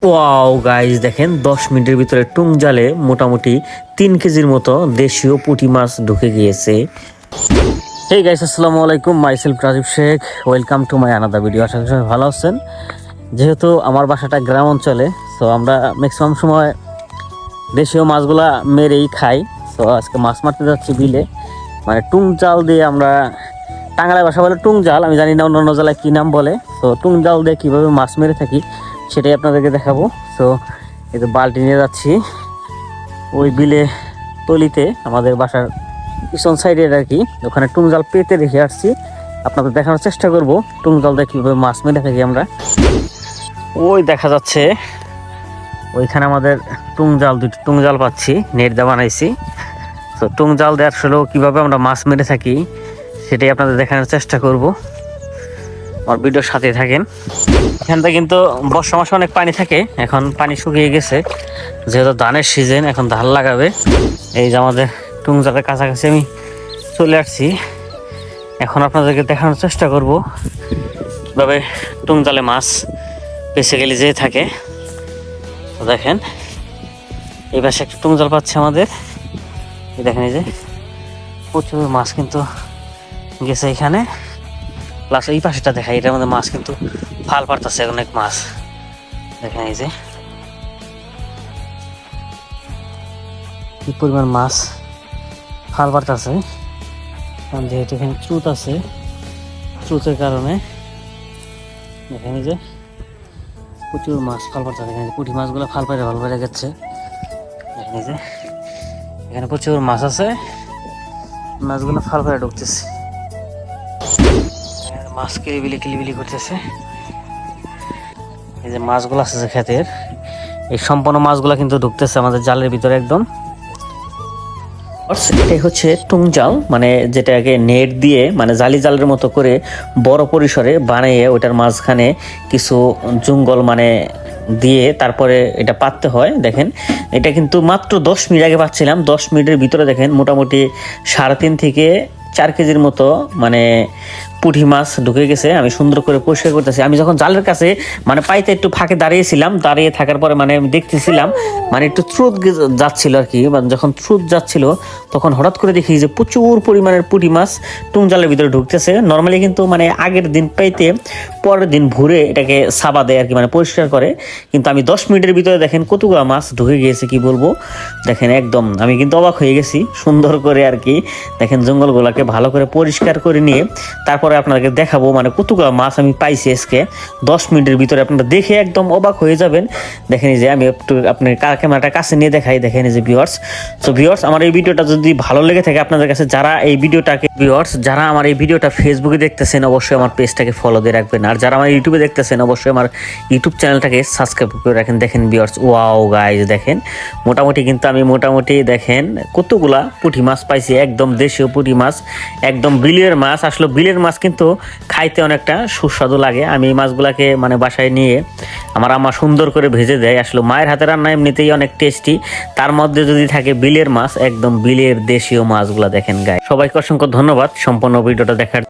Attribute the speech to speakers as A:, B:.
A: Wow guys, দেখেন 10 মিনিটের ভিতরে টুং জালে মোটামুটি 3 কেজির মতো দেশীয় পুঁটি মাছ ঢুকে গিয়েছে। হেই গাইস, আসসালামু আলাইকুম, myself Rajib Sheikh. Welcome to my another video. আশা করি সবাই ভালো আছেন। যেহেতু আমার বাসাটা গ্রাম অঞ্চলে, তো আমরা ম্যাক্সিমাম সময় দেশীয় মাছগুলা মেরেই খাই। তো আজকে মাছ মারতে যাচ্ছি বিলে, মানে টুং জাল দিয়ে। আমরা টাঙ্গাইল ভাষা বলে টুং জাল, আমি জানি না অন্য জেলায় কী নাম বলে। তো টুং জাল দিয়ে কীভাবে মাছ মেরে থাকি সেটাই আপনাদেরকে দেখাবো। তো এই তো বালতি নিয়ে যাচ্ছি ওই বিলে তলিতে, আমাদের বাসার পিছন সাইডে আর কি। ওখানে টুং জাল পেতে রেখে আসছি, আপনাদের দেখানোর চেষ্টা করব টুং জাল দিয়ে কীভাবে মাছ মেরে থাকি আমরা। ওই দেখা যাচ্ছে ওইখানে আমাদের দুটি টুং জাল পাচ্ছি, নেট দিয়ে বানাইছি। তো টুং জাল দিয়ে আসলে কীভাবে আমরা মাছ মেরে থাকি সেটাই আপনাদের দেখানোর চেষ্টা করব। আমার ভিডিওর সাথে থাকেন। এখানটা কিন্তু বর্ষা মাসে অনেক পানি থাকে, এখন পানি শুকিয়ে গেছে যেহেতু ধানের সিজন, এখন ধান লাগাবে। এই যে আমাদের টুং জালের কাছাকাছি আমি চলে আসছি। এখন আপনাদেরকে দেখানোর চেষ্টা করব কীভাবে টুং জালে মাছ বেসিক্যালি যেয়ে থাকে। তো দেখেন এই পাশে একটা টুং জাল পাচ্ছে আমাদের। এই দেখেন, এই যে প্রচুর মাছ কিন্তু গেছে এখানে। প্লাস এই পাশেটা দেখাই, এটার মধ্যে মাছ কিন্তু ফাল পারতেছে অনেক মাছ। দেখেন এই যে কি পরিমাণ মাছ ফাল পারতেছে, যেহেতু এখানে চুত আছে, চুতের কারণে দেখেন এই যে প্রচুর মাছ ফাল পারতেছে। দেখেন পুঁটি মাছগুলো ফাল পাইরে যাচ্ছে। দেখেন এই যে এখানে প্রচুর মাছ আছে, মাছগুলো ফাল পাইরে ঢুকতেছে, মাছ কিলিবিলি করতেছে। এই যে মাছগুলো আছে যে ক্ষেতের, এই সম্পূর্ণ মাছগুলো কিন্তু ঢুকতেছে আমাদের জালের ভিতরে একদম। এটাই হচ্ছে টুং জাল, মানে যেটাকে নেট দিয়ে, মানে জালের মতো করে বড় পরিসরে বানিয়ে ওটার মাঝখানে কিছু জঙ্গল মানে দিয়ে তারপরে এটা পাততে হয়। দেখেন এটা কিন্তু মাত্র 10 মিনিট আগে পাচ্ছিলাম। 10 মিনিটের ভিতরে দেখেন মোটামুটি 3.5 থেকে 4 কেজির মতো মানে পুঁটি মাছ ঢুকে গেছে। আমি সুন্দর করে পরিষ্কার করতেছি। আমি যখন জালের কাছে মানে পাইতে একটু ফাঁকে দাঁড়িয়েছিলাম, দাঁড়িয়ে থাকার পরে মানে আমি দেখতেছিলাম মানে একটু স্রোত যাচ্ছিল আর কি। মানে যখন স্রোত যাচ্ছিল তখন হঠাৎ করে দেখি যে প্রচুর পরিমাণের পুঁটি মাছ টুং জালের ভিতরে ঢুকতেছে। নর্মালি কিন্তু মানে আগের দিন পাইতে পরের দিন ভোরে এটাকে সাবা দেয় আর কি, মানে পরিষ্কার করে। কিন্তু আমি 10 মিনিটের ভিতরে দেখেন কতগুলো মাছ ঢুকে গিয়েছে, কি বলবো। দেখেন একদম আমি কিন্তু অবাক হয়ে গেছি। সুন্দর করে আর কি দেখেন জঙ্গলগুলোকে ভালো করে পরিষ্কার করে নিয়ে তারপরে আপনাদেরকে দেখাবো মানে কতগুলো মাছ আমি পাইছি আজকে 10 মিনিটের ভিতরে। আপনারা দেখে একদম অবাক হয়ে যাবেন। দেখেন যে আমি একটু আপনার ক্যামেরাটা কাছে নিয়ে দেখাই। দেখেন যে ভিউয়ার্স, সো ভিউয়ার্স আমার এই ভিডিওটা যদি ভালো লেগে থাকে আপনাদের কাছে, যারা আমার এই ভিডিওটা ফেসবুকে দেখতেছেন অবশ্যই আমার পেজটাকে ফলো দিয়ে রাখবেন। আর যারা আমার ইউটিউবে দেখতেছেন অবশ্যই আমার ইউটিউব চ্যানেলটাকে সাবস্ক্রাইব করে রাখেন। দেখেন ভিউয়ার্স, ওয়াও গাইস, দেখেন মোটামুটি কিন্তু আমি দেখেন কতগুলা পুঁটি মাছ পাইছি, একদম দেশীয় পুঁটি মাছ, একদম বিলের মাছ। আসলে বিলের মাছ কিন্তু খাইতে অনেকটা সুস্বাদু লাগে। আমি এই মাছগুলাকে মানে বাসায় নিয়ে আমার আম্মা সুন্দর করে ভেজে দেয়। আসলে মায়ের হাতে রান্না এমনিতেই অনেক টেস্টি, তার মধ্যে যদি থাকে বিলের মাছ, একদম বিলের দেশীয় মাছগুলা। দেখেন গাই, সবাইকে অসংখ্য ধন্যবাদ সম্পূর্ণ ভিডিওটা দেখার।